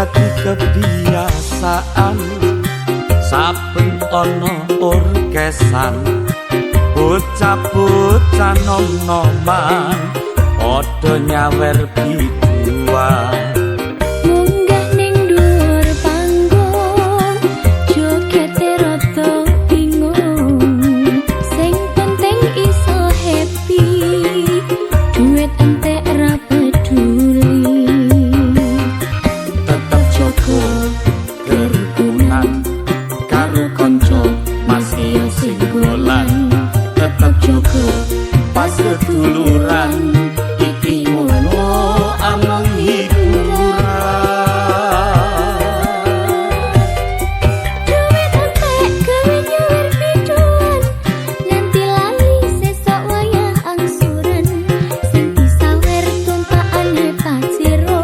dadi kebiasaan saben ana orkesan bocah-bocah nom-noman padha nyawer biduan. Munggah ning dhuwur panggung jogete rada bingung sing penting iso happy duit entek ra peduli Tetep jaga kerukunan karo kanca masih singgolan. Tetep jaga pas seduluran iki ngono amang hiburan. duit entek gawe nyawer biduan nganti lali sesok wayah angsuran sing disawer tumpakane paciro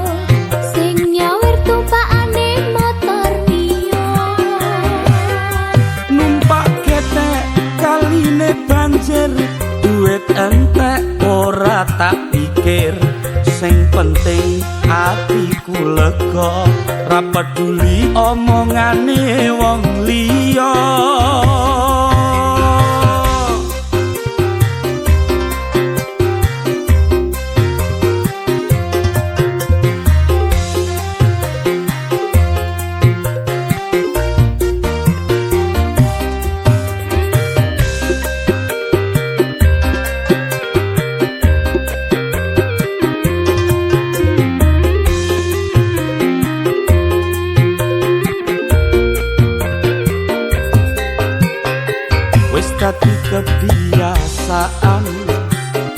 sing nyawer tumpakane motor Mio. Numpak ketek kaline banjir duit entek ora tak pikir sing penting atiku lega ra peduli omongane wong liya. Wis dadi kebiasaan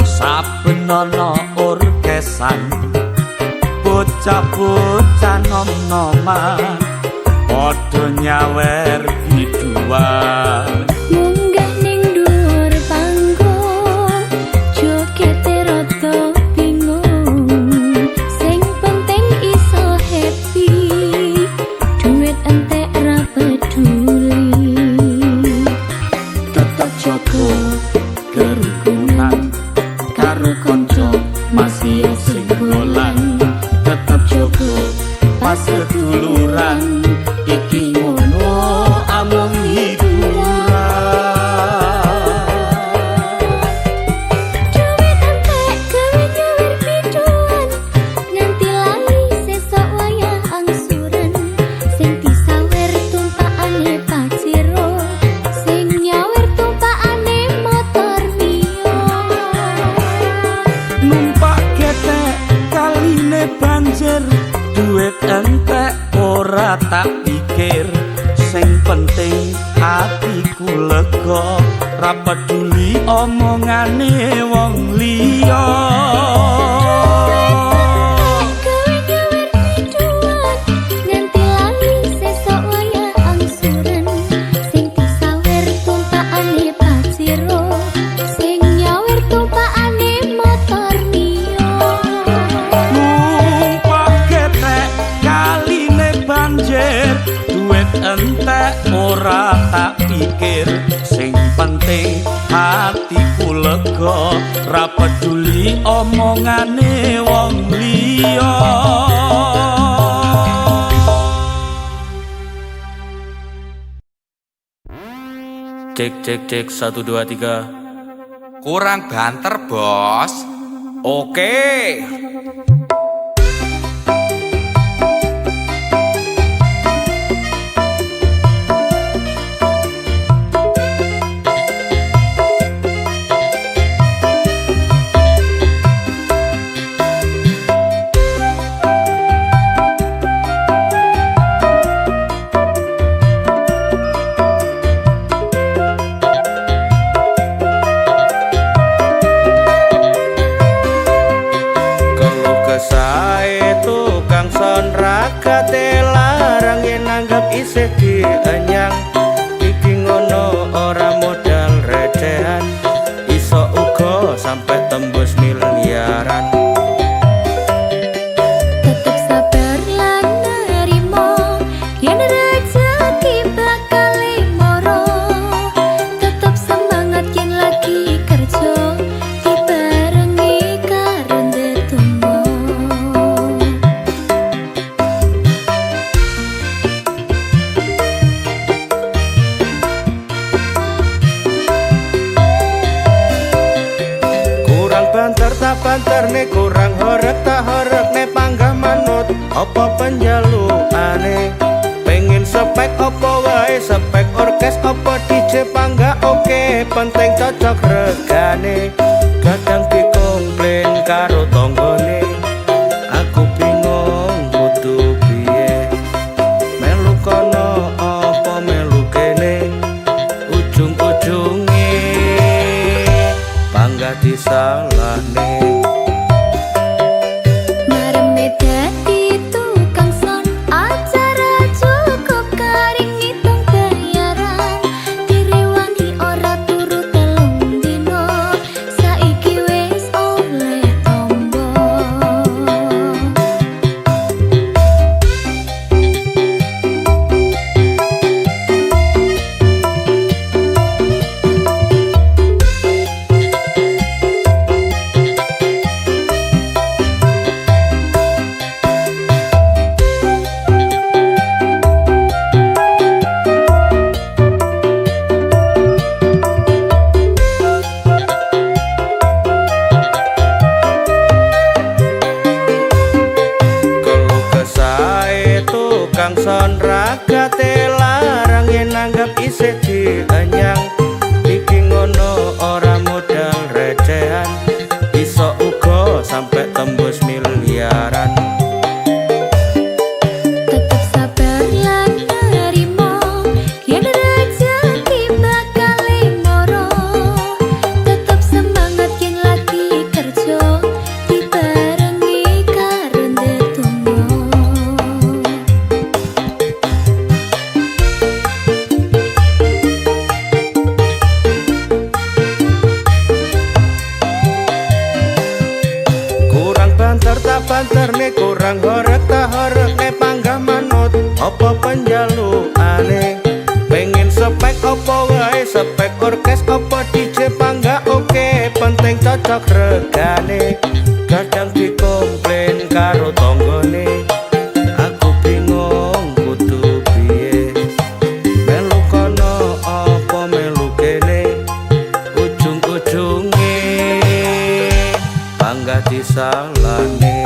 saben ana orkesan bocah-bocah nom-noman padha nyawer biduan. Munggah ning dhuwur panggung jogete rada bingung sing penting iso happy duit entek ra peduli Tetep jaga kerukunan karo kanca masih singgolan. Tetep jaga pas seduluran iki ngono amang hiburan. duit entek gawe nyawer biduan nganti lali sesok wayah angsuran sing disawer tumpakane paciro sing nyawer tumpakane motor Mio. Numpak ketek kaline banjir duit entek ora tak pikir sing penting atiku lega ra peduli omongane wong liya. gawe nyawer biduan nganti lali sesok wayah angsuran sing disawer tumpakane paciro sing nyawer tumpakane motor Mio. Numpak ketek kaline banjir duit entek ora tak pikir sing penting hatiku lega ra peduli omongane wong liya. Cek cek cek 1 2 3. Kurang banter, Bos. Oke. Rakate larang yen nanggap isih dienyang iki ngono ora modal recehan iso uga sampai tembus miliaran. Tetep sabar lan nerimo yen rezeki bakal moro. Tetep semangat yen lagi kerja dibarengi karo ndedonga. tak banterne kurang horeg tak horeg ne panggah manut apa penjalukane pengen spek apa wae spek orkes apa DJ panggah oke penting cocok regane kadang dikomplain karo tanggane aku bingung kudu piye melu kono apa melu kene ujung-ujunge panggah disalahne Mareme dadi tukang son acara cukup karing ngitung bayaran direwangi ora turu telung dino saiki wis oleh tombo keluh kesae tukang son ragate larang yen nanggap isih dienyang iki ngono ora modal recehan iso uga sampe tembus miliaran tetep sabar lan nerimo yen rezeki bakal moro tetep semangat yen lagi kerja dibarengi karo ndedonga kurang banter tak banter nih kurang horeg tak horeg nih panggah manut apa penjalukane pengen spek apa wae spek orkes apa DJ panggah oke penting cocok regane kadang dikomplain karo tanggane aku bingung kudu piye melu kono apa melu kene ujung-ujunge panggah disalahne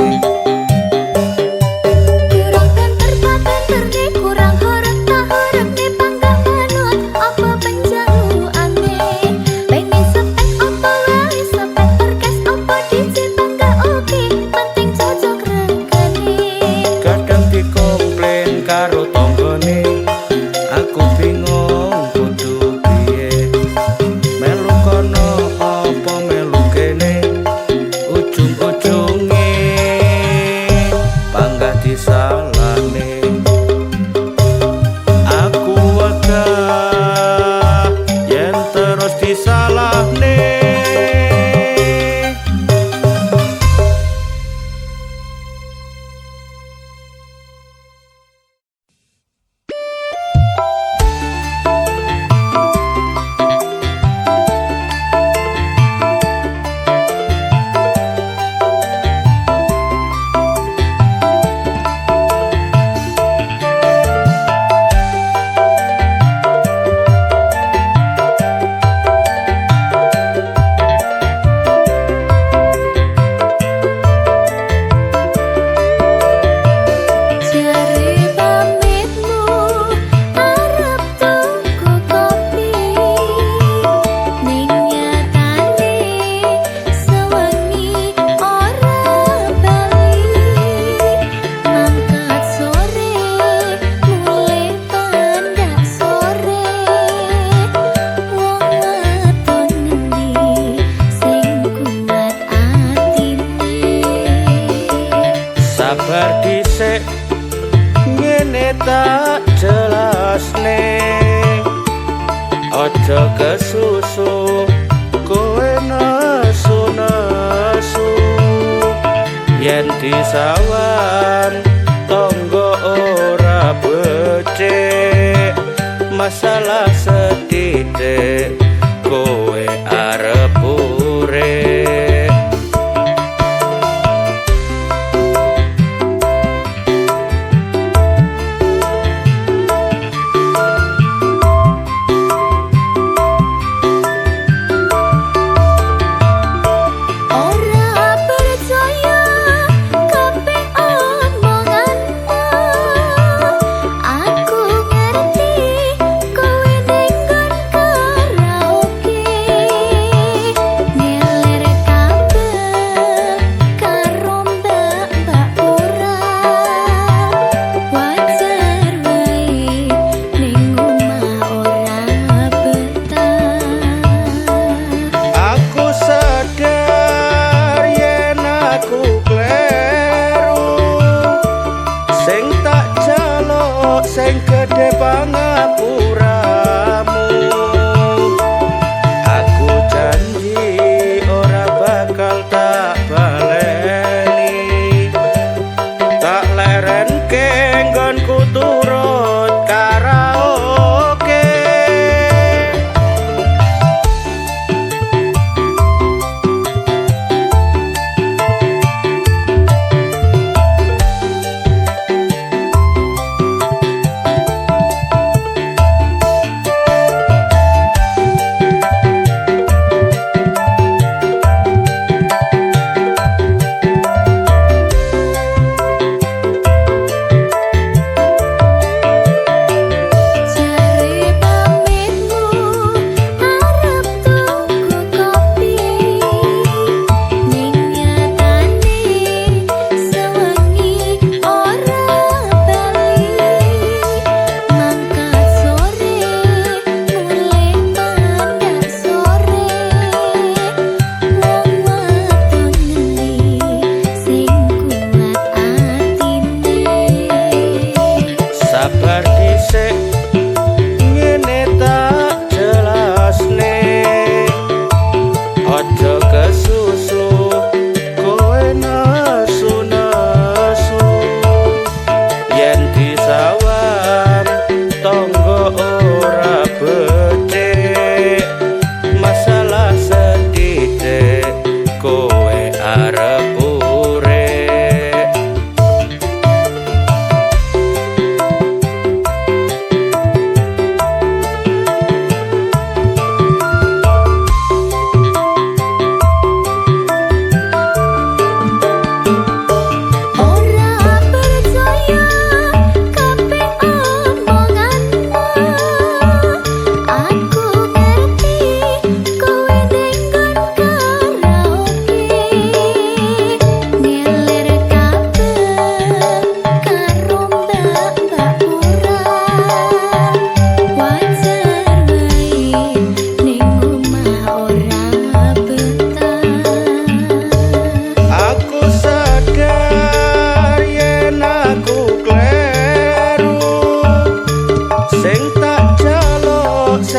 kurang banter tak banter nih kurang horeg tak horeg nih panggah manut apa penjalukane pengen spek apa wae spek orkes apa DJ panggah oke penting cocok regane kadang dikomplain karo tanggane aku bingung kudu piye melu kono apa melu kene ujung-ujunge panggah disalahne aku wegah yen terus disalahne tak jelasne ojo kesusu kowe nesu-nesu yen disawan tonggo ora becik masalah sedidik kowe arep urip Ora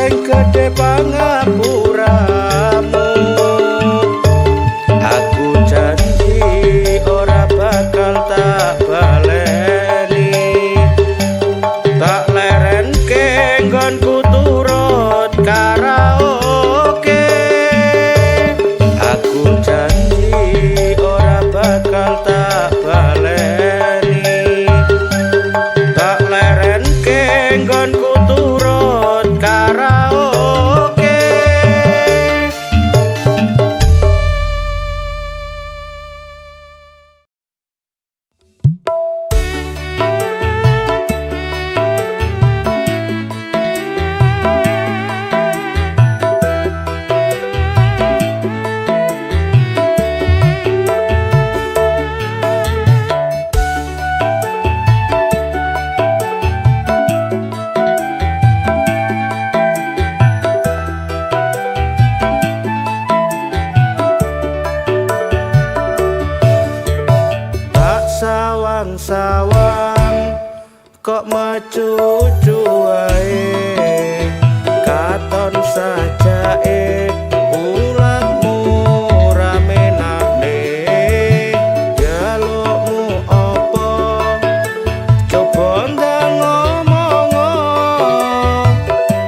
sing gede pangapuramu. Aku janji ora bakal tak baleni, tak lerenke nggonku turut karaoke. Aku janji ora bakal tak baleni, tak lerenke nggonku turut karaoke. Sawang kok mecucu wae, katon sajake ulatmu rame nane. Jalukmu apa coba ndang ngomongo,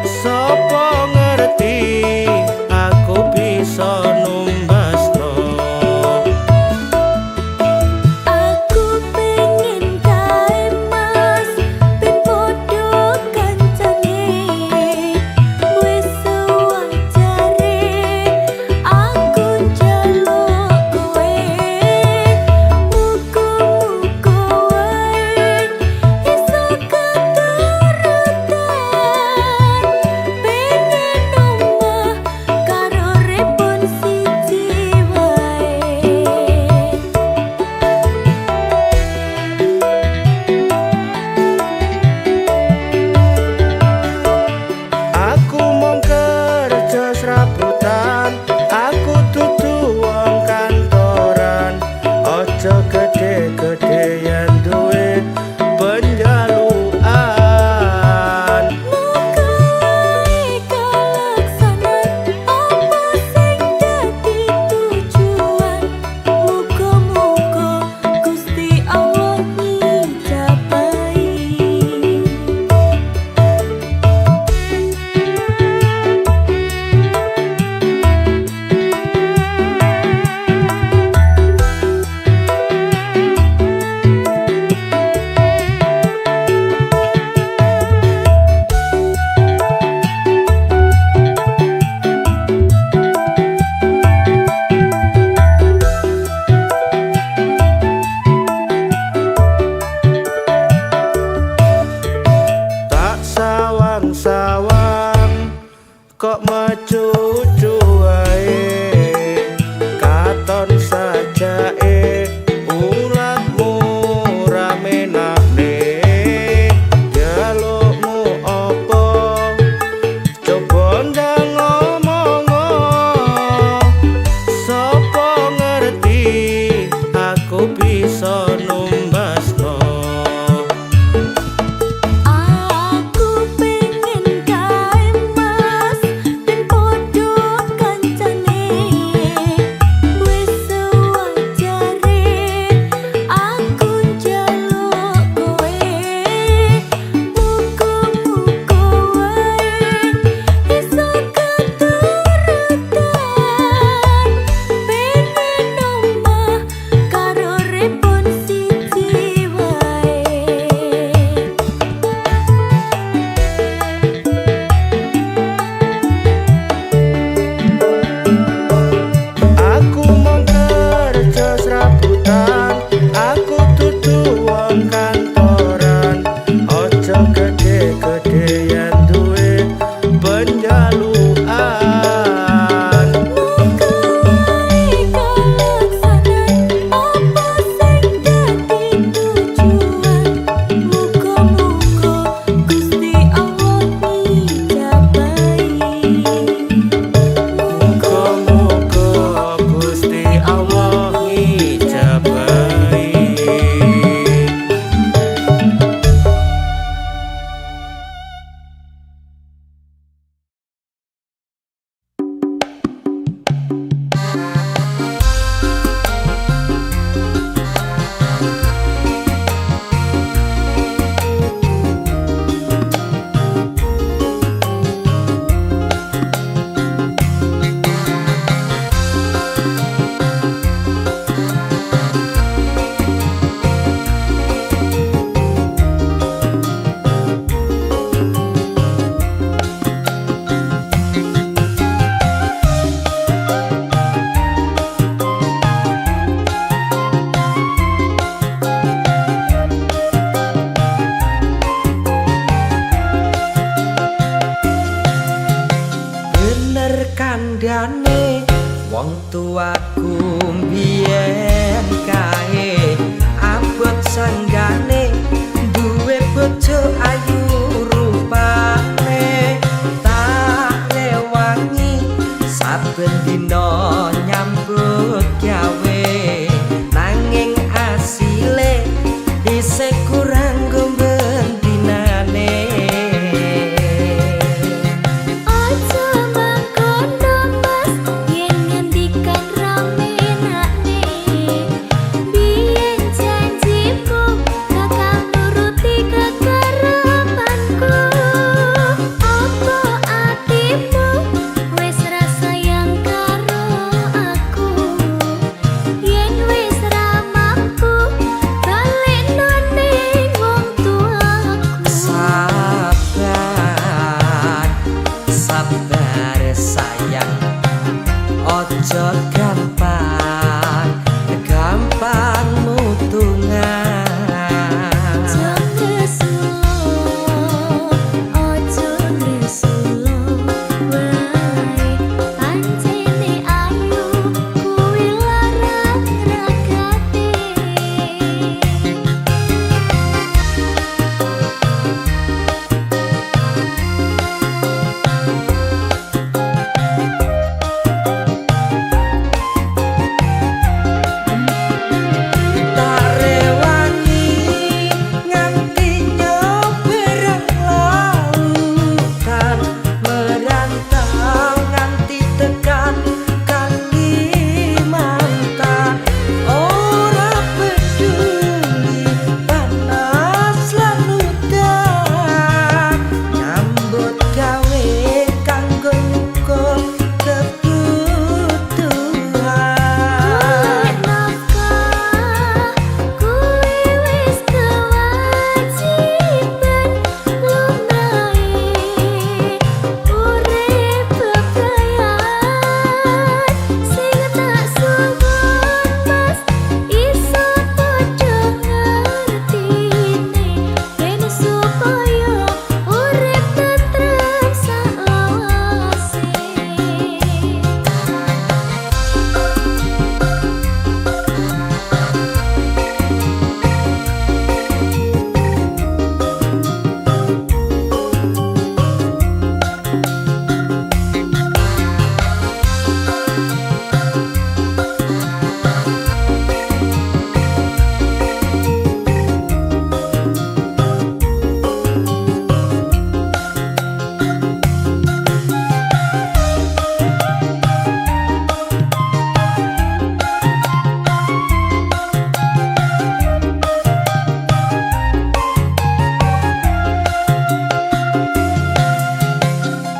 sapa ngerti aku bisa numbasno. Aku pengen kae mas, ben podo kancane. Wis sewajare aku njaluk kowe, muga-muga wae iso keturutan. Pengen omah karo repon siji wae. Aku mung kerja serabutan, aku dudu wong kantoran. Ojo gede-gedean duwe penjaluan. Muga wae kalaksanan apa sing dadi tujuan. Muga-muga Gusti Allah ngijabahi. Tak sawang-sawang kok mecucu wae, katon sajake ulatmu rame nane. Jalukmu apa coba ndang ngomongo, sapa ngerti aku bisa numbasno. Aku pengen kae mas, ben podo kancane. wong tuaku mbiyen kae abot sanggane duwe bojo ayu rupane tak rewangi saben dina nyambut gawe nanging asile isih kurang gomben dinane. Aja mangkono mas yen ngendikan rame nakne biyen janjimu bakal nuruti kekarepanku apa atimu wis ra sayang karo aku yen wis ra mampu balekno ning wong tuaku. Sabar, sabar sayang, ojo gampang, gampang mutungan. Ojo ngresulo wae pancene ayu kuwi larang ragate. Tak rewangi nganti nyoberang lautan merantau nganti tekan Kalimantan ora peduli panas lan udan nyambut gawe kanggo nyukup kebutuhan. Nafkah kuwi wis kewajiban lumrahe urip bebrayan sing tak suwun mas iso padha ngertine ben supaya urip tentrem salawase.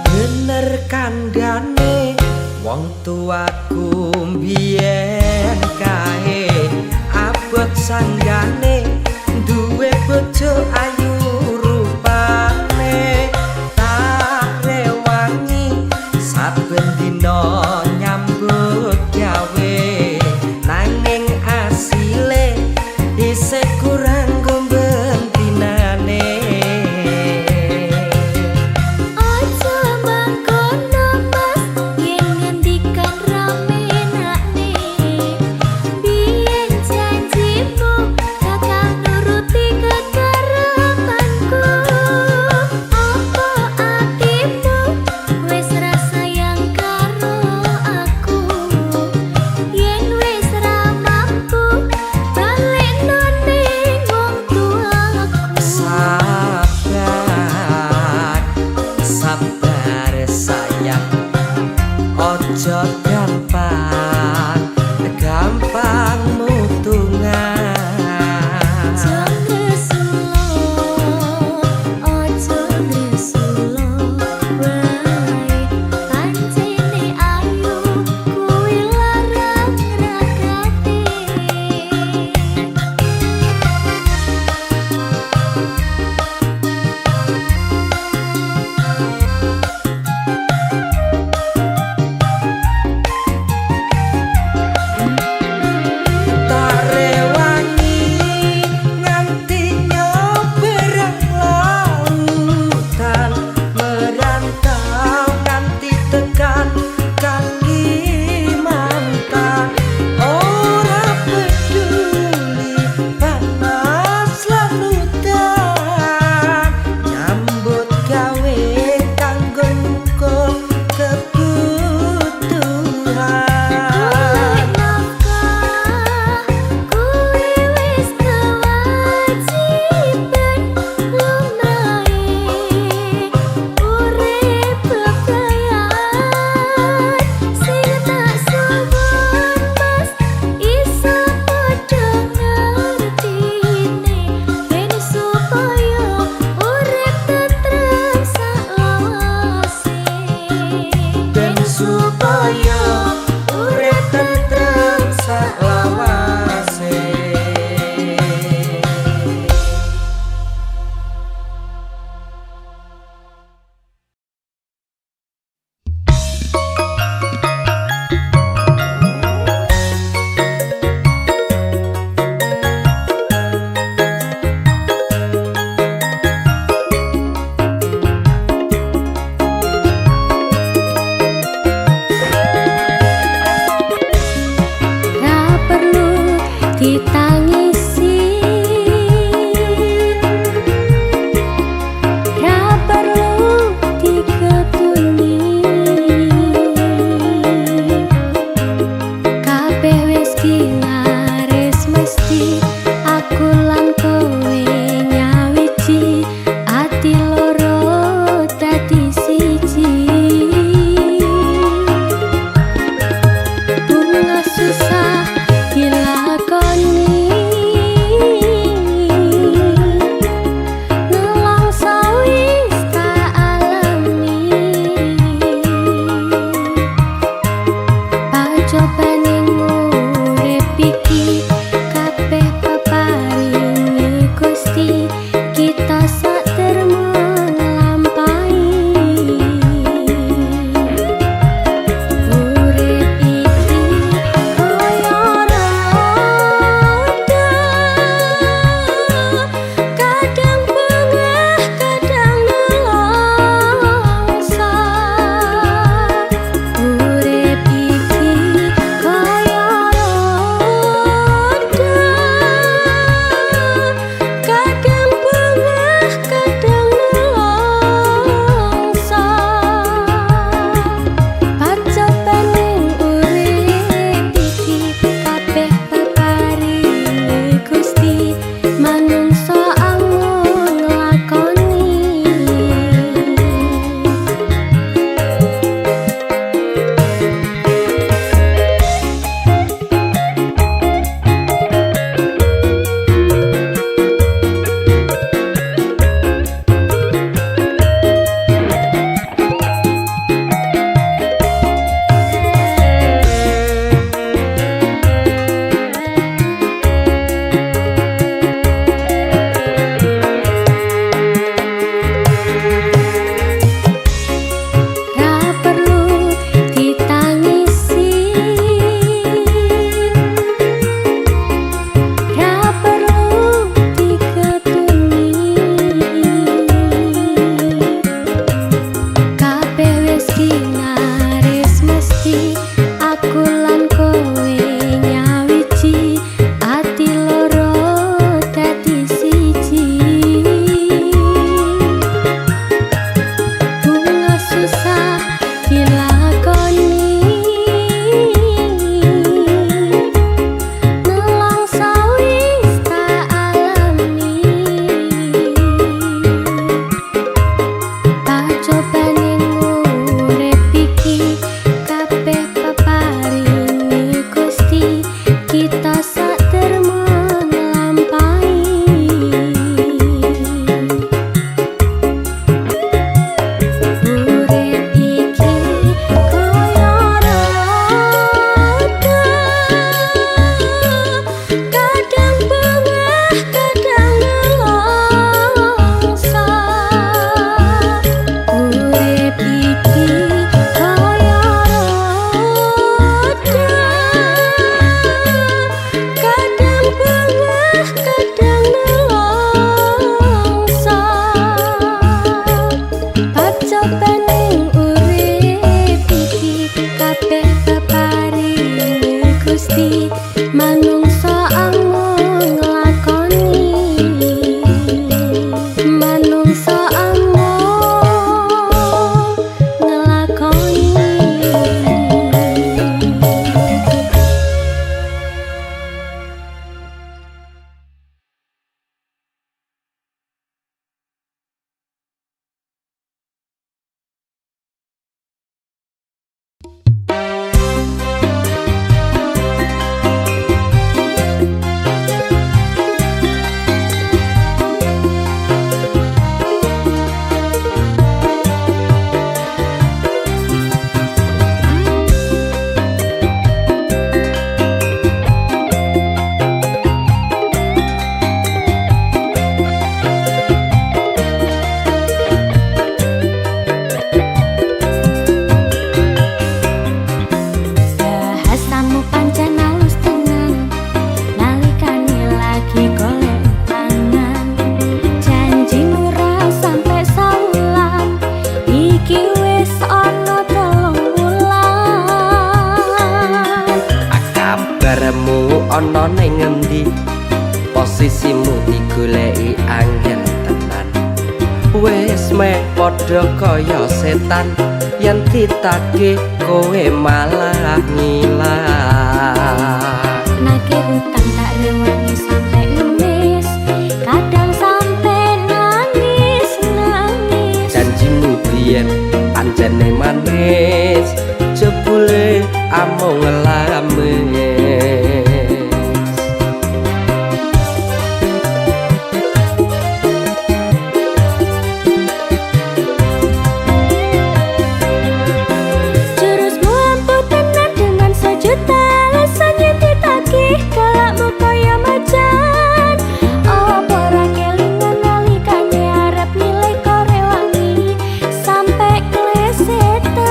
Bener kandhane wong tuaku mbiyen kae abot sanggane duwe bojo ayu rupane tak rewangi saben dina nyambut gawe nanging asile isih kurang gomben dinane. Aja mangkono mas yen ngendikan rame nakne biyen janjimu bakal nuruti kekarepanku apa atimu wis ra sayang karo aku yen wis ra mampu balekno ning wong tuaku. Sabar, sabar sayang, ojo gampang, gampang mutungan. Ojo ngresulo wae pancene ayu kuwi larang ragate. ana ning ngendi posisimu digoleki angel tenan wis meh padha kaya setan yen ditagih kowe malah ngilang nagih utang tak rewangi sampai ngemis kadang sampai nangis nangis janjimu biyen pancene manis jebule amung ngelamis jurusmu ampuh tenan dengan sejuta alasan yang ditagih kelakmu kaya macan apa ra kelingan nalikane arep nilai korewangi sampai klesetan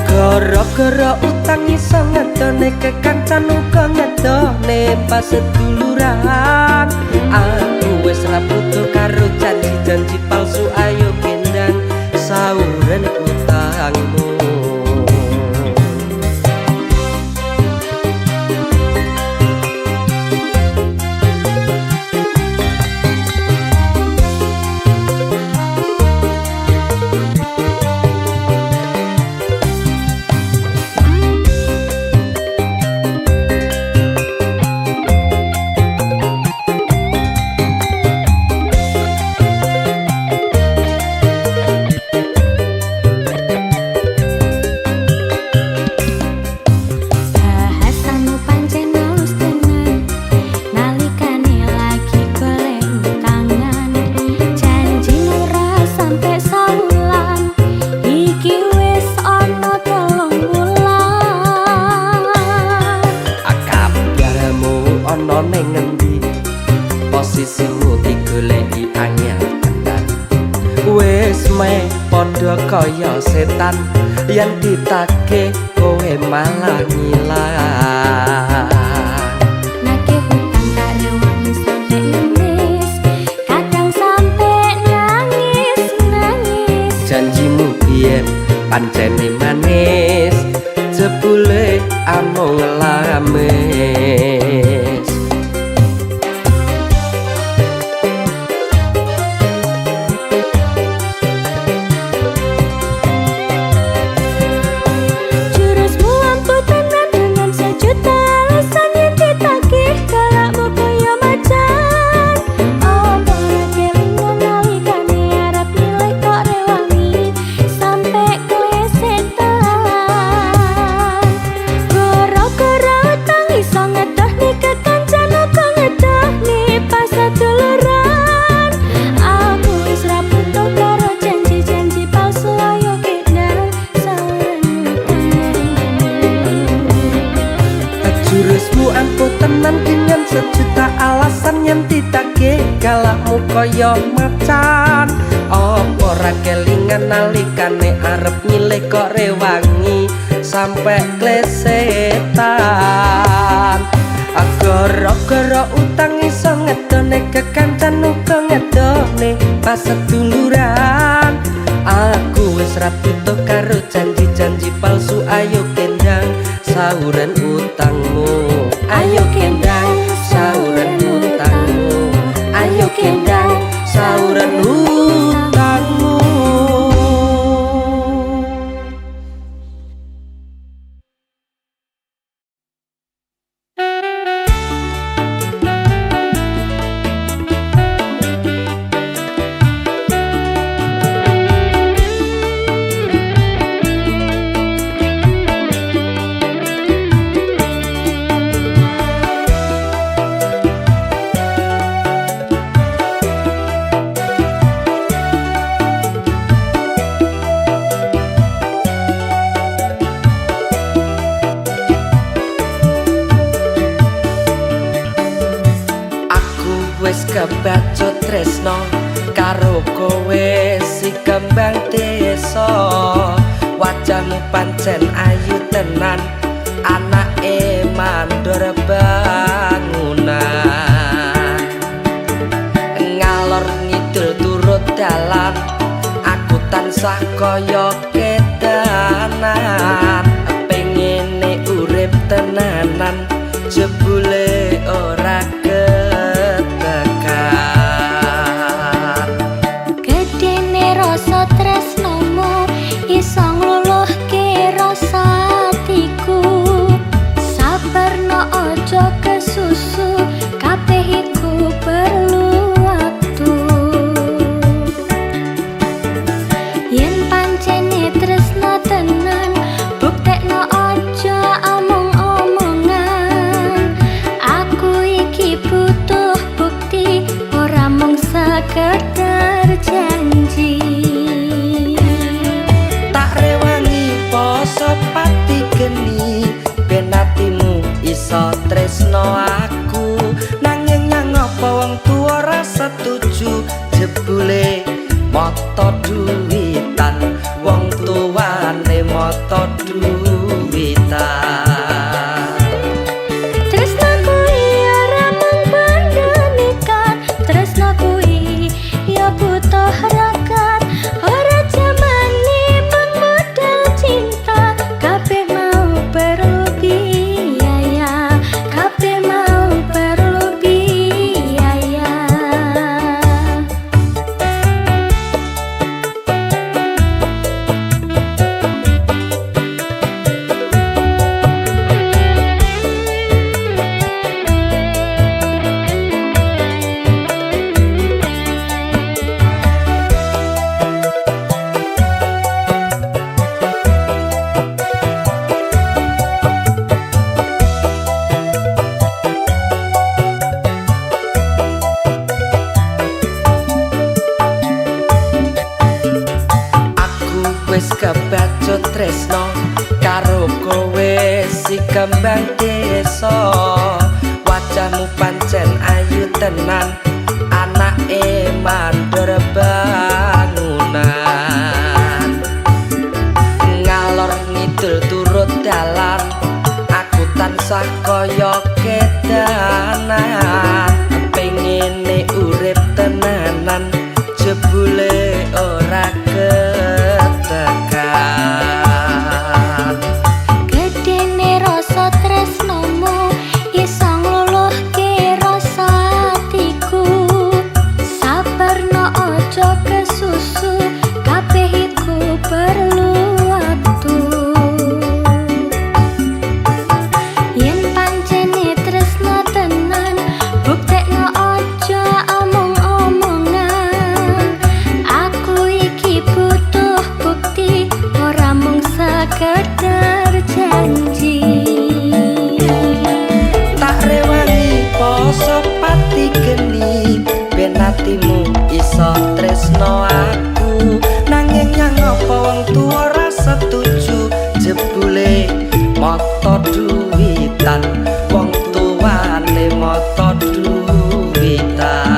gara-gara utang iso ngedone kekancan uga ngedone pas seduluran aku wis ra butuh karo janji-janji palsu ayo gendang sauren utangmu bahasamu pancen halus tenan nalikane lagi golek utangan janji ora sampai saulan iki wis ana 3 wulan kabarmu ana ning ngendi posisimu digoleki anyar tenan wis meh padha kaya setan yen ditagih kowe malah ngilang nagih utang tak rewangi sampai ngemis kadang sampai nangis nangis janjimu biyen pancene manis jebule amung ngelamis jurusmu ampuh tenan dengan sejuta alasan yang ditagih kelakmu kaya macan apa ra kelingan nalikane arep nilai kok rewangi sampai klesetan gara-gara utang iso ngedohne kekancan uga ngedohne pas seduluran aku wis ra butuh karo janji-janji palsu ayo gendang sauren jurusmu ampuh tenan dengan sejuta alasan yang ditagih galakmu kaya macan apa ra kelingan nalikane arep nyilih kok rewangi sampai klesetan gara-gara utang iso ngedone kekancan uga ngedone pas seduluran aku wis ra butuh karo janji-janji palsu ayo gendang sauren utangmu ayo gendang sauren utangmu ayo gendang sauren utangmu wis kebacut tresno karo kowe si kembang desa wajahmu pancen ayu tenan anake mandor bangunan ngalor ngidul turut dalan aku tansah kaya kedanan pengene urip tenanan tresno aku nanging nyang apa wong tuwa ora setuju jebule moto duwitan wong tuwane moto duwitan Tresno kuwi ora mung pandemikan Tresno kuwi ya butuh harakat ora jamane mung modal cinta kabeh mau perlu biaya kabeh mau perlu biaya wis kebacut tresno karo kowe si kembang desa wajahmu pancen ayu tenan anake mandor bangunan ngalor ngidul turut dalan aku tansah kaya kedanan pengene urip tenanan jebule ora ketekan Gedene rasa tresnomu iso ngluluhke rasa atiku sabarno aja kesusu kabeh iku perlu waktu yen pancene tresno tenan buktekno aja omong-omongan aku iki butuh bukti ora mung sekedar janji tak rewangi poso pati geni ben atimu iso tresno aku nanging nyang apa wong tuwa ora setuju jebule moto duwitan wong tuwane moto duwitan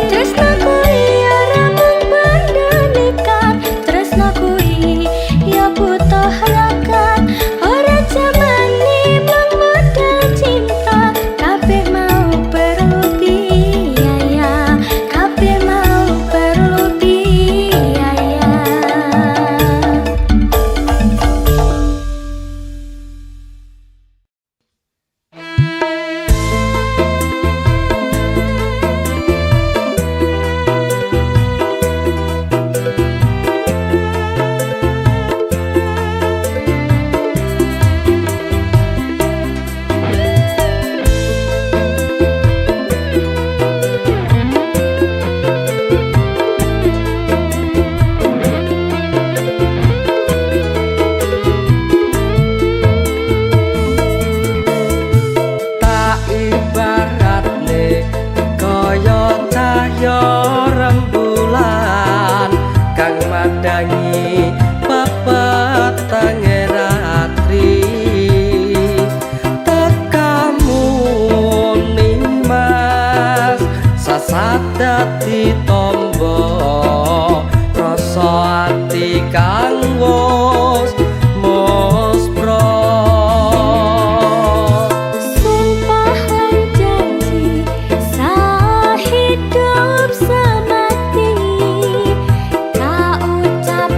Tresno kuwi ora mung pandemikan Tresno kuwi ya butuh harakat ora jamane mung modal cinta kabeh mau perlu biaya kabeh mau perlu biaya tak ibaratne kaya cahya rembulan kang madangi pepetenge ratri tekamu nimas sasat dadi tombo rasa ati kang wis muspra Sumpah lan janji sehidup semati Kau ucap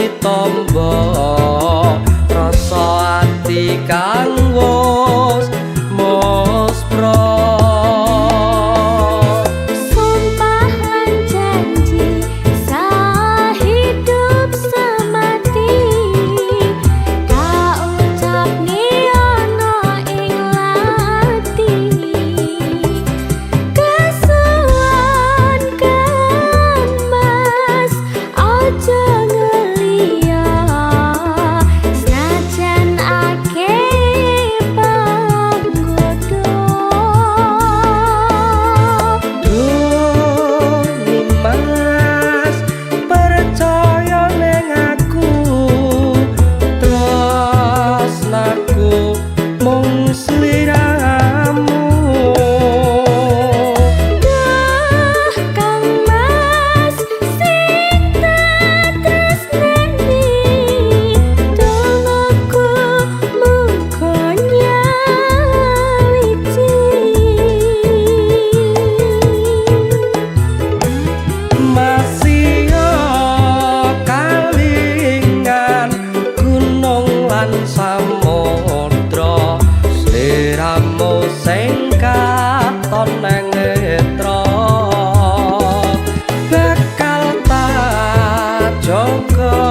ditombo rasa ati kang wis muspra. Sumpah lan janji sehidup semati tak ucap ono ing lati kesuwun kemas aja ngelia senajan akeh panggoda. Duh Nimas percaya ning aku tresnaku mung sliramu. Duh Kang Mas sing tak tresnani tolongku muga nyawiji. Masih kalingan gunung lan samudra sliramu sing katon nang netra bakal tak jaga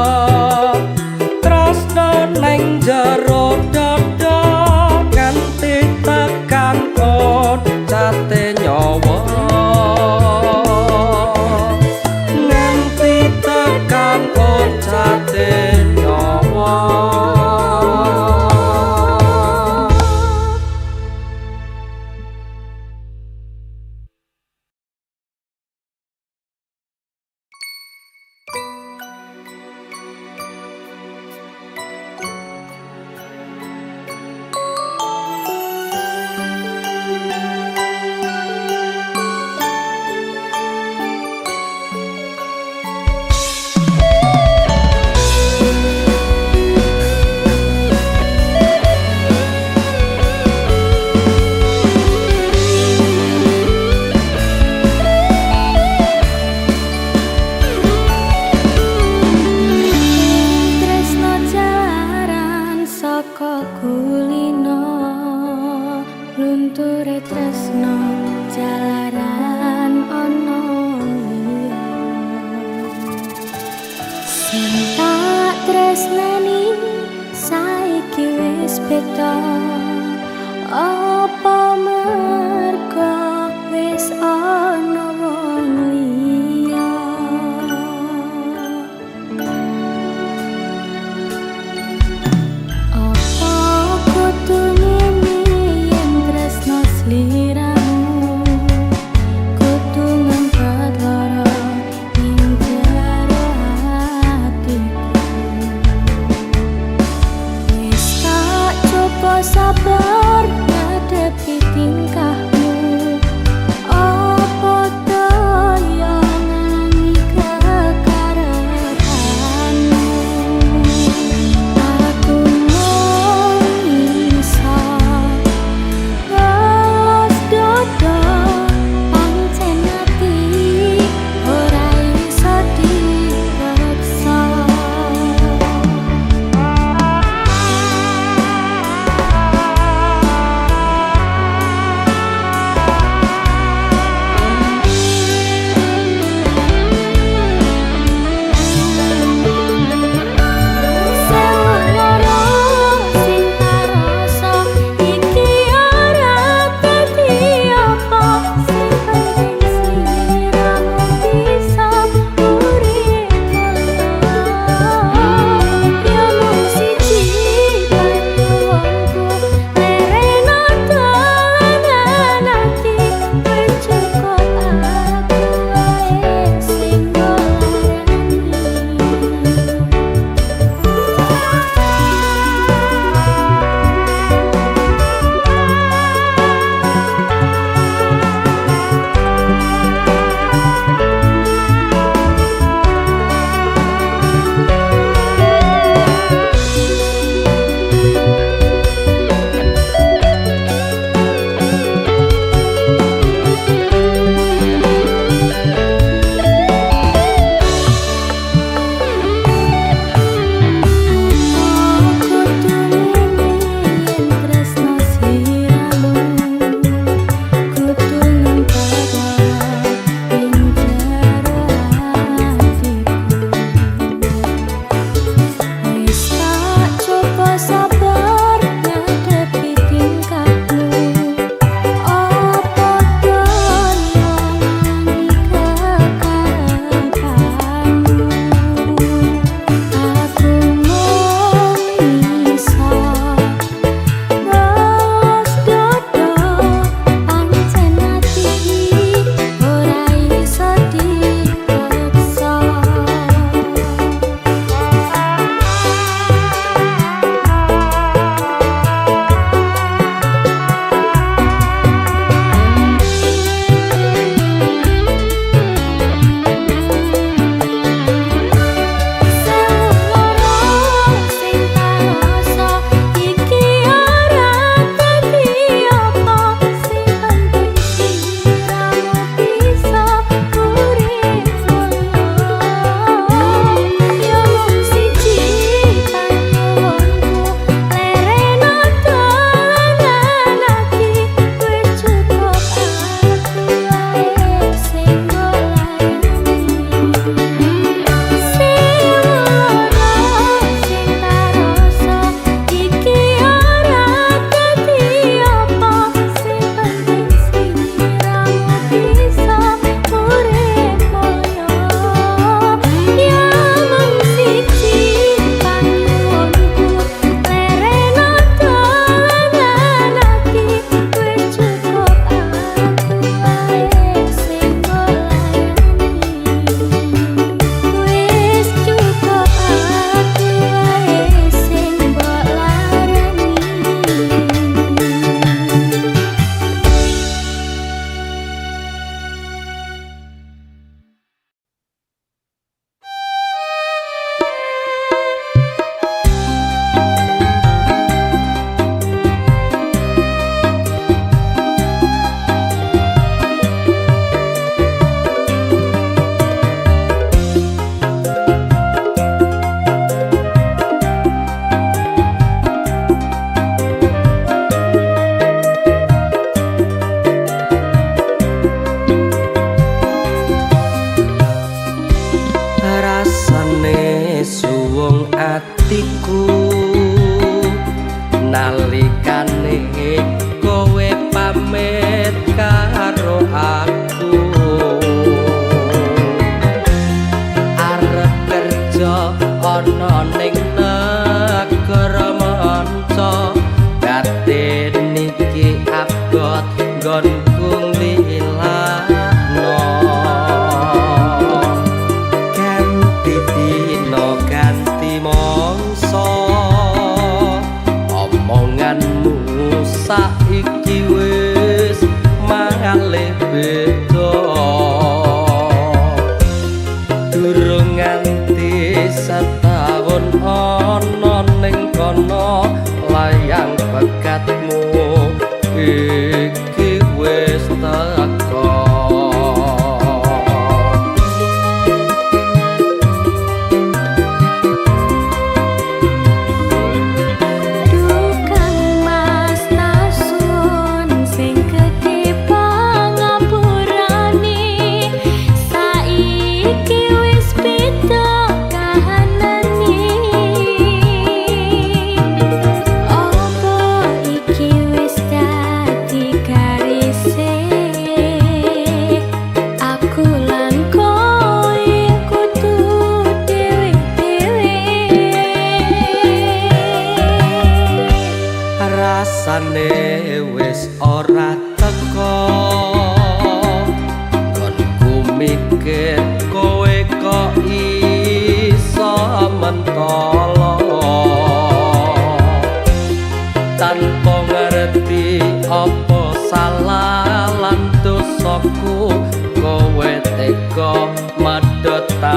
tresno nang jero dada nganti tekan cate nyawa. Nganti tekan cate nyawa. Tresno jalaran saka kulino lunture tresno jalaran ana liya sing tak tresnani saiki wis beda apa merga wis ana wong liya. Apa kudu ngene yen tresno sliramu kudu ngempet lara ning jero atiku. Wis tak coba sabar ngadepi tingkahmu.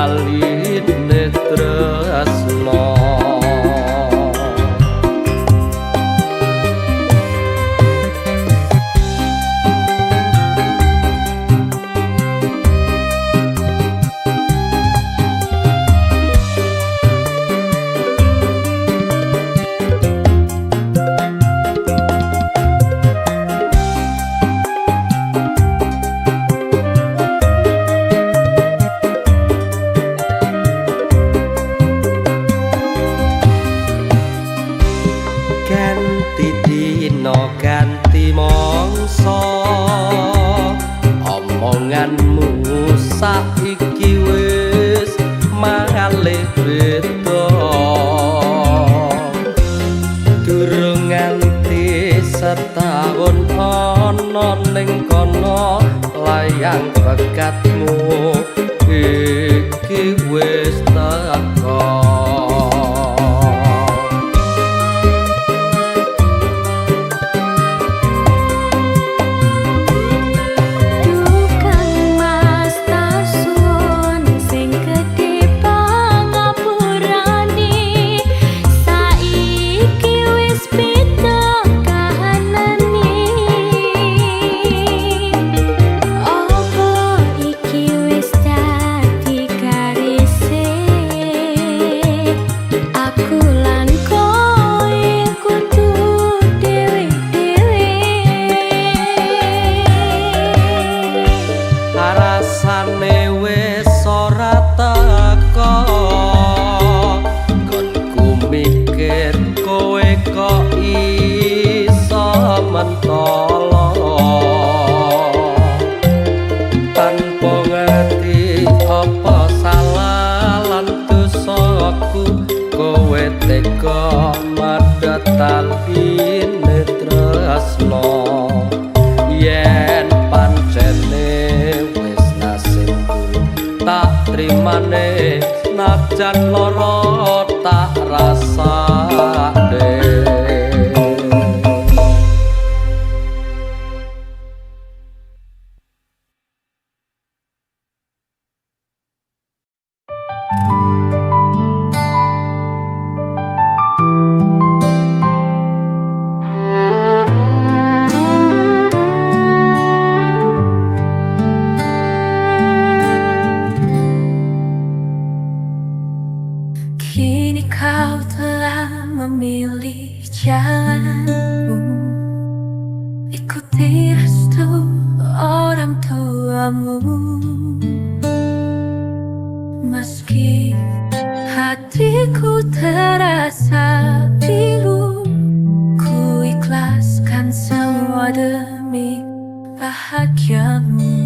aline tresno. Ganti dino ganti mangsa omonganmu saiki wis malih beda durung nganti setahun ana ning kono layang bakatmu iki wis teko. Rasane wis ora teko gonku mikir kowe kok iso mentolo tanpa ngerti apa salah lan dosaku kowe tega madhot taline tresno yen pancene tak trimane najan loro tak rasane. Kini kau telah memilih jalanmu, ikuti restu orang tuamu. Meski hatiku terasa pilu, ku ikhlaskan semua demi bahagiamu.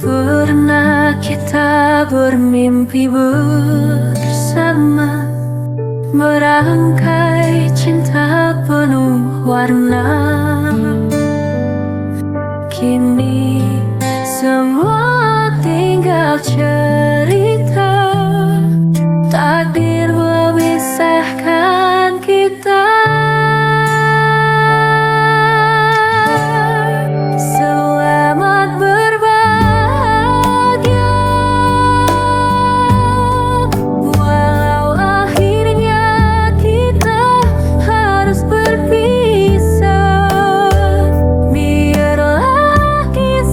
Pernah kita bermimpi bersama, merangkai cinta penuh warna. Kini semua tinggal cerita, takdir memisahkan kita. Selamat berbahagia, walau akhirnya kita harus berpisah. Biarlah kisah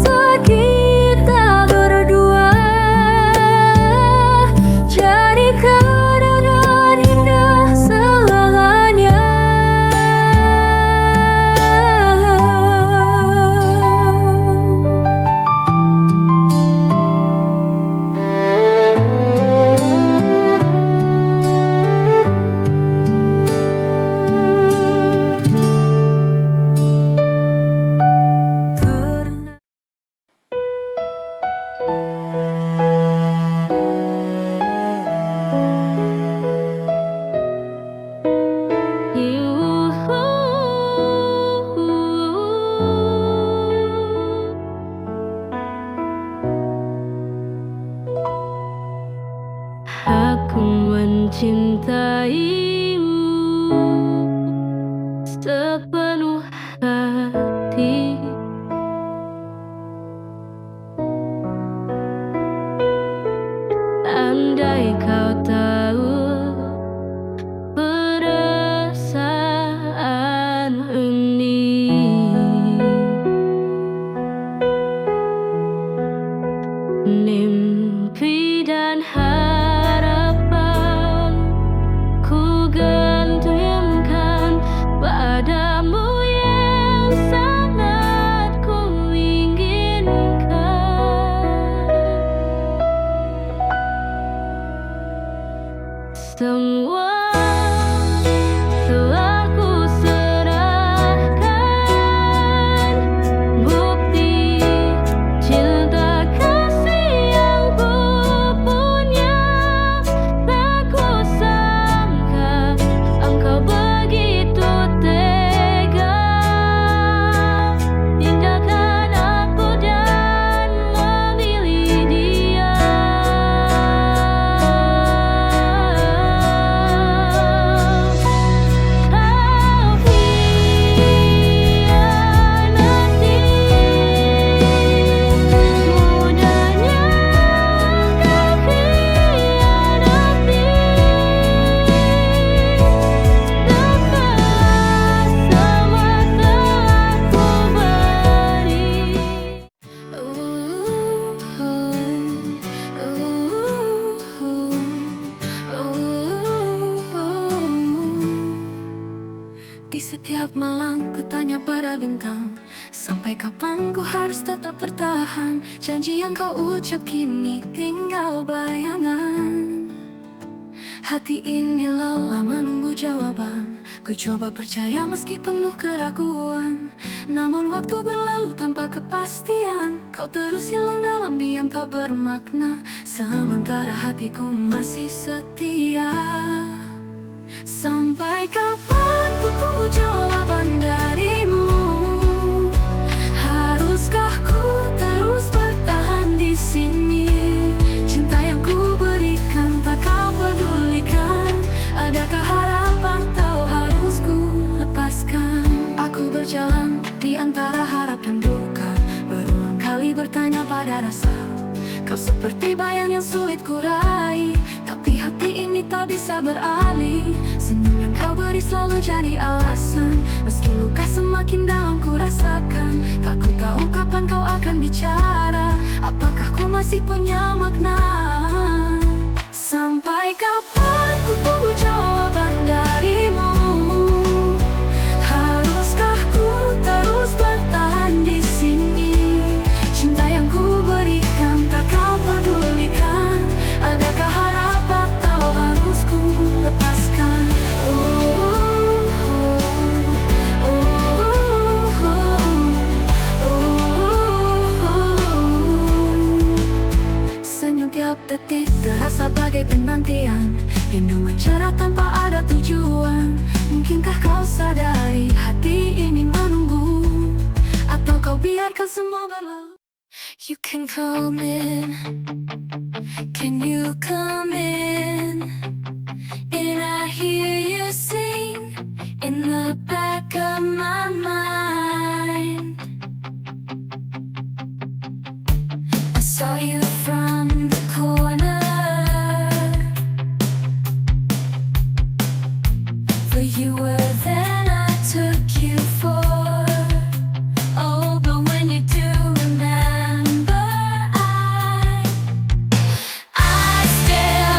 pada bintang. Sampai kapan ku harus tetap bertahan? Janji yang kau ucap kini tinggal bayangan. Hati ini lelah menunggu jawaban. Ku coba percaya meski penuh keraguan. Namun waktu berlalu tanpa kepastian. Kau terus hilang dalam diam tak bermakna. Sementara hatiku masih setia. Sampai kapan ku tunggu jawaban darimu? Haruskah ku terus bertahan di sini? Cinta yang ku berikan tak kau pedulikan. Adakah harapan atau harus ku lepaskan? Aku berjalan di antara harap dan duka, berulang kali bertanya pada rasa. Kau seperti bayang yang sulit ku raih, tapi hati ini tak bisa beralih. Senyum yang kau beri selalu jadi alasan, meski luka semakin dalam ku rasakan. Tak ku tahu kapan kau akan bicara, apakah ku masih punya makna? Sampai kapan ku tunggu jawaban darimu? Haruskah ku terus bertahan di sini? Cinta yang ku berikan tak kau pedulikan. Adakah harap atau harus ku lepaskan? Senyum tiap detik terasa bagai penantian, rindu mencerah tanpa ada tujuan. Mungkinkah kau sadari hati ini menunggu, atau kau biarkan semua berlalu? You can come in, can you come in? And I hear you sing in the back of my mind. I saw you from the corner, but you were then I took you for. Oh, but when you do remember, I still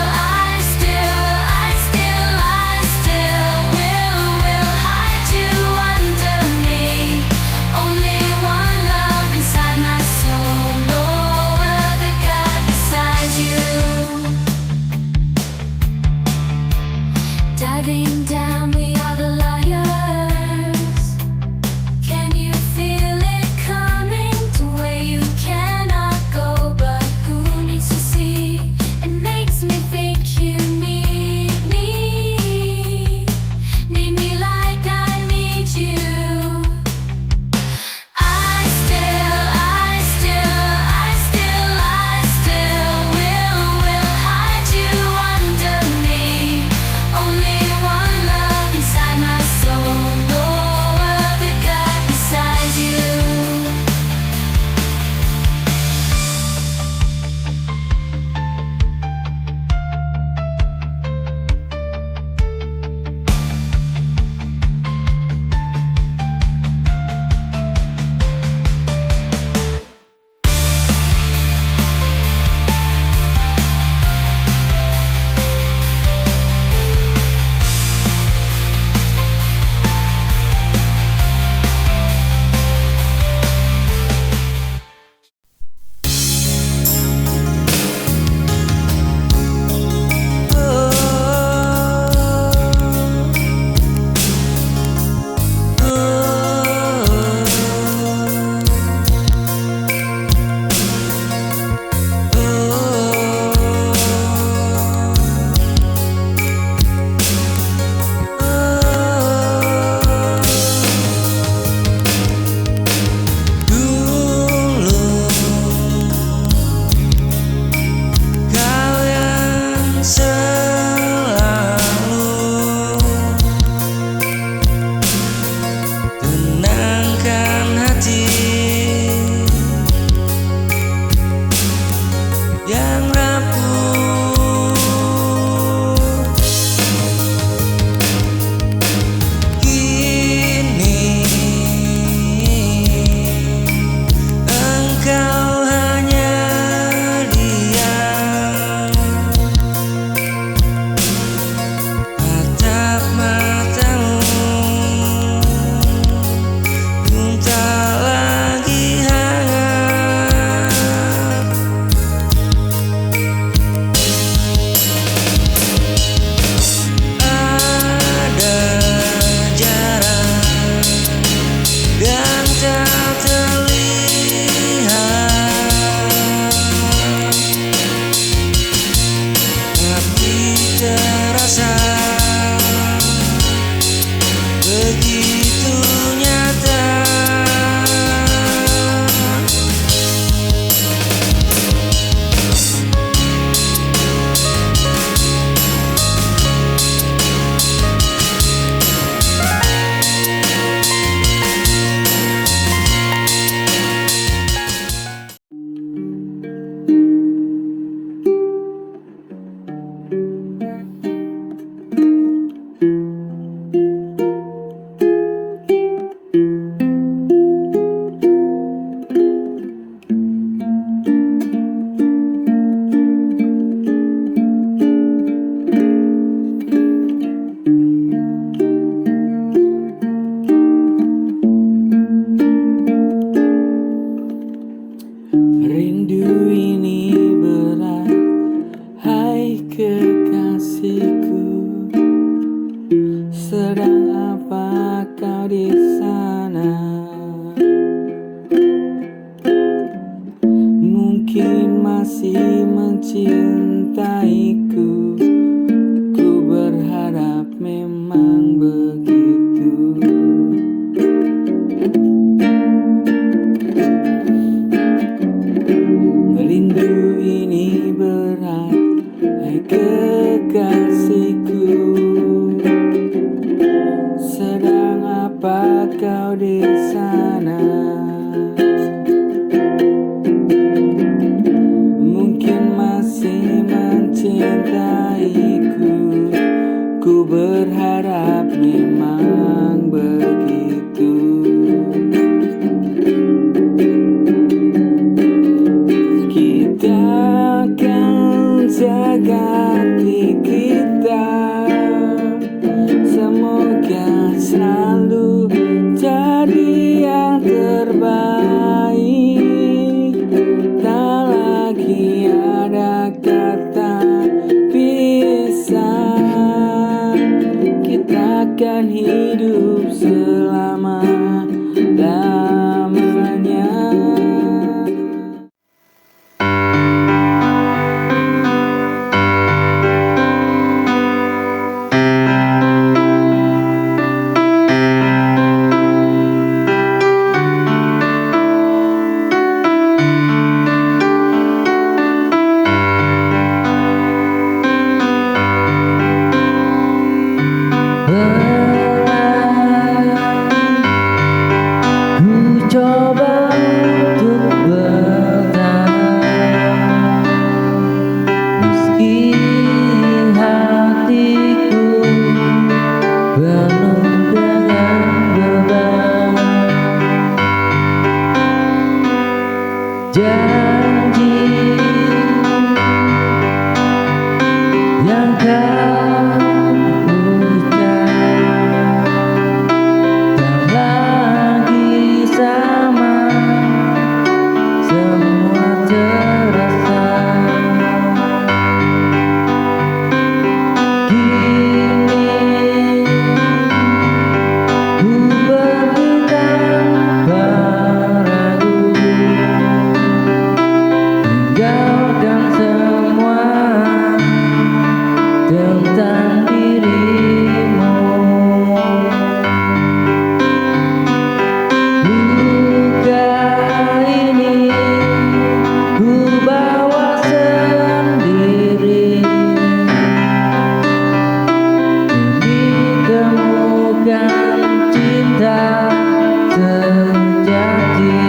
will hide you underneath. janji yang kau ucap tak lagi sama, semua terasa kini ku berbintang ragu, tinggalkan semua tentang dirimu. Luka ini ku bawa sendiri, ditemukan cinta sejati.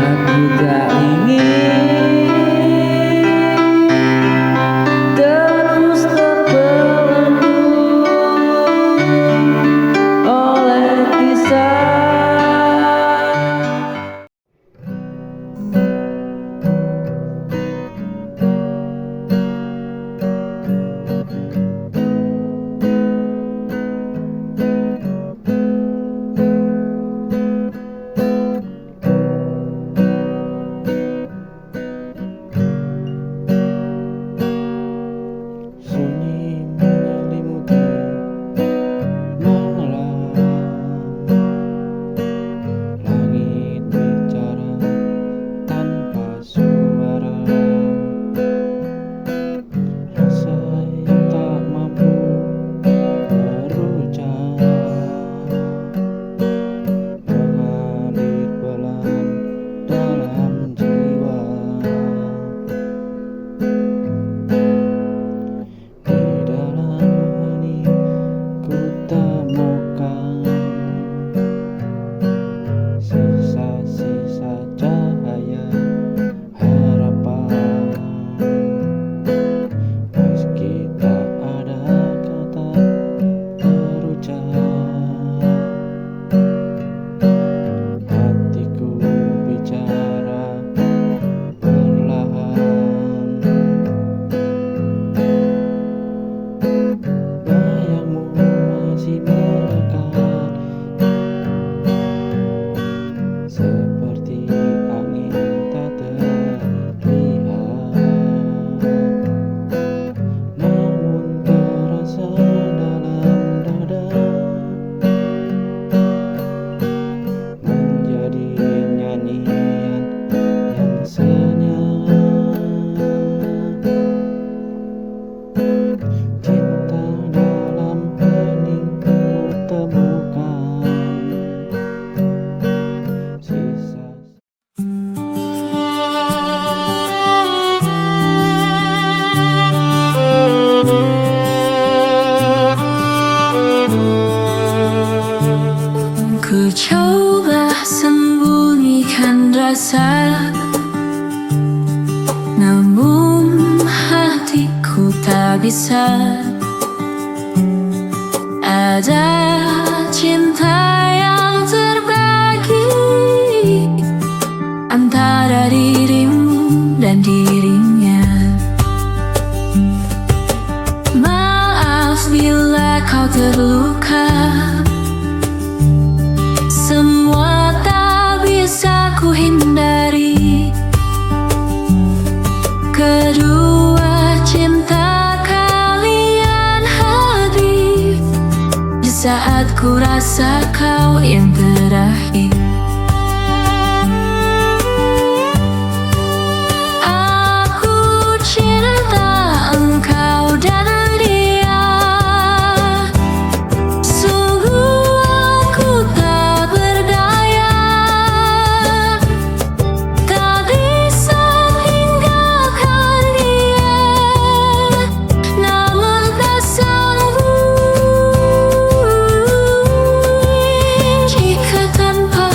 Aku tak ingin terus terbelenggu oleh kisah. Sunyi menyelimuti malam, langit bicara tanpa suara, rasa yang tak mampu berucap mengalir pelan dalam jiwa. Di dalam hening ku temukan sisa-sisa cahaya harapan. Meski tak ada kata terucap, hatiku bicara perlahan. Bayangmu masih melekat, seperti angin tak terlihat, namun terasa dalam dada, menjadi nyanyian yang senyap. Cinta dalam hening ku temukan sisa. Ku coba sembunyikan rasa, namun hatiku tak bisa. Ada cinta yang terbagi antara dirimu dan dirinya. Maaf bila kau terluka, semua tak bisa ku hindari. Kedua cinta kalian hadir di saat ku rasa kau yang terakhir. Aku cinta engkau dan dia, sungguh aku tak berdaya, tak bisa tinggalkan dia, namun tak sanggup jika tanpa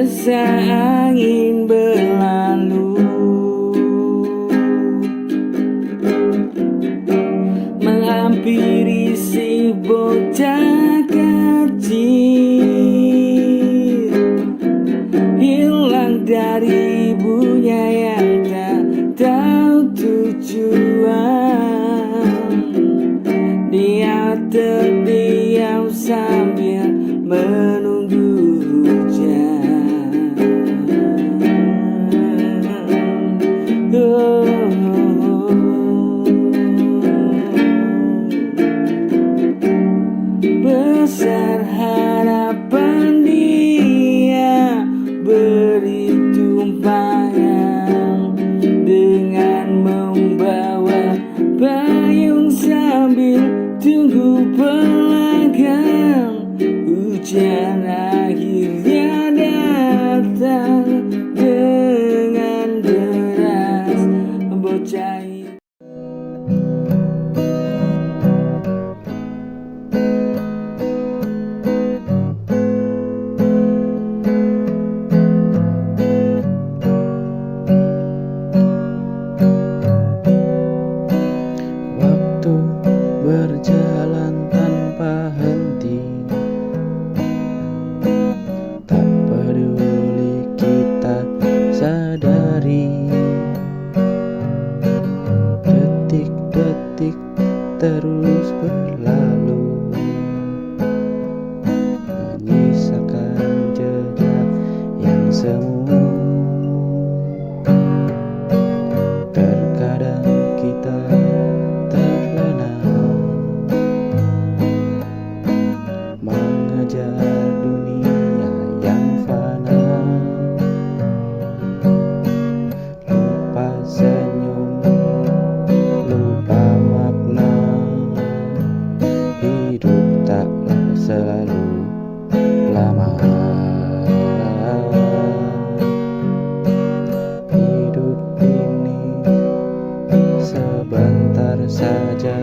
Rasa angin berlalu menghampiri si bocah kecil, hilang dari ibunya yang tak tahu tujuan. Dia terdiam sambil menunggu hujan. Besar harapan dia beri tumpangan dengan membawa payung sambil tunggu pelanggan. Hujan akhirnya datang dengan deras. Bocah Waktu berjalan tanpa henti, tak peduli kita sadari. Detik-detik terus berlalu, menyisakan jejak yang semu. Terkadang kita terlena mengejar dunia yang fana, lupa senyum, lupa makna. Hidup taklah selalu lama. Hidup ini sebentar saja,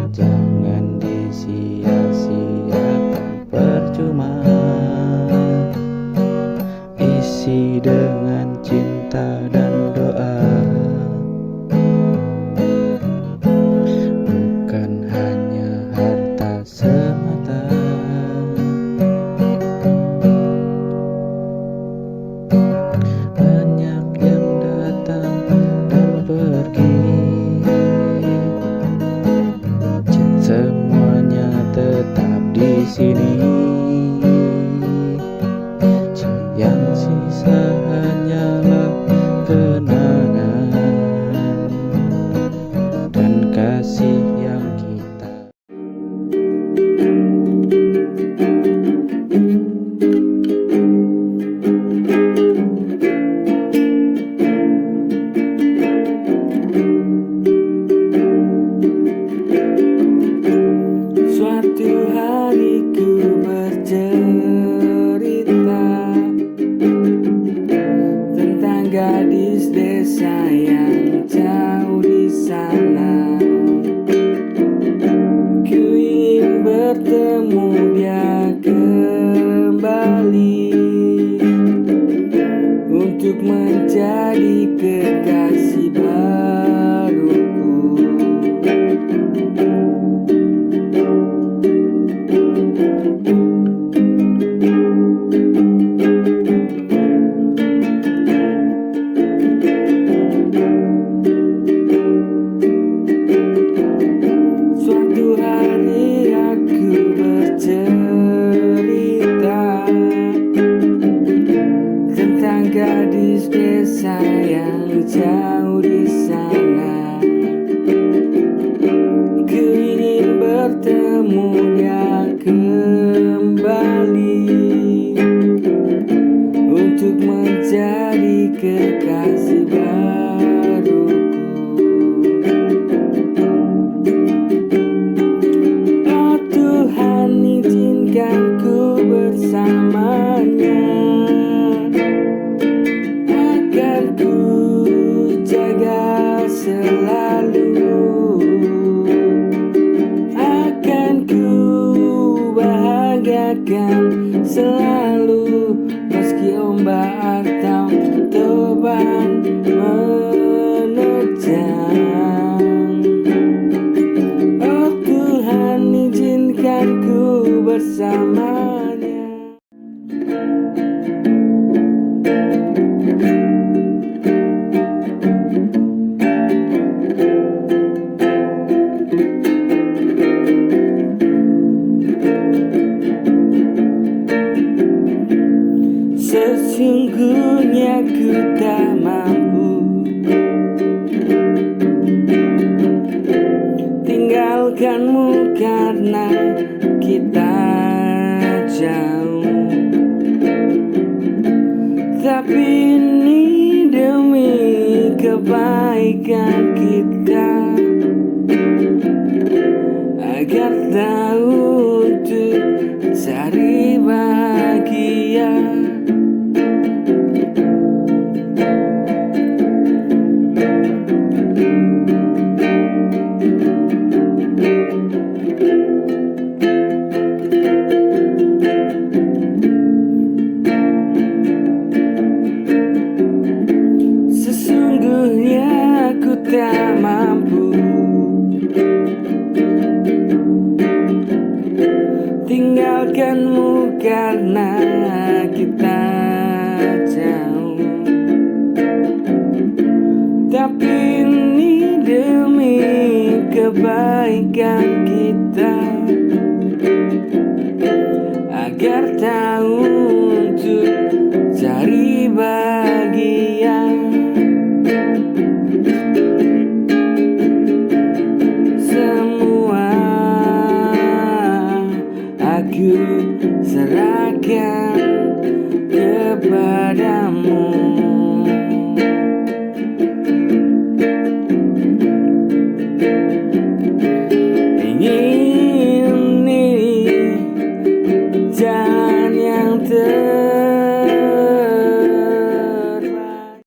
jangan disia-siakan percuma. Isi dengan cinta dan doa, bukan hanya harta semata. Banyak yang datang dan pergi, semuanya tetap di sini. Yang sisa hanyalah kenangan dan kasih yang kita. Suatu hari ku bercerita tentang gadis desa yang jauh di sana. Ku ingin bertemu dia kembali untuk menjadi kekasih baruku. Suatu hari aku bercerita tentang gadis desa yang jauh di sana. Ku ingin bertemu dia kembali untuk menjadi kekasih baruku. Oh Tuhan, izinkan ku bersamanya, akan ku jaga selalu, akan ku bahagiakan selalu. menerjang. Oh Tuhan, izinkan ku bersamanya. Sesungguhnya ku tak mampu tinggalkanmu karena kita jauh. Tapi ini demi kebaikan kita, agar tahu untuk cari bahagia. Sesungguhnya aku tak mampu tinggalkanmu karena kita jauh. Tapi ini demi kebaikan kita, agar tahu untuk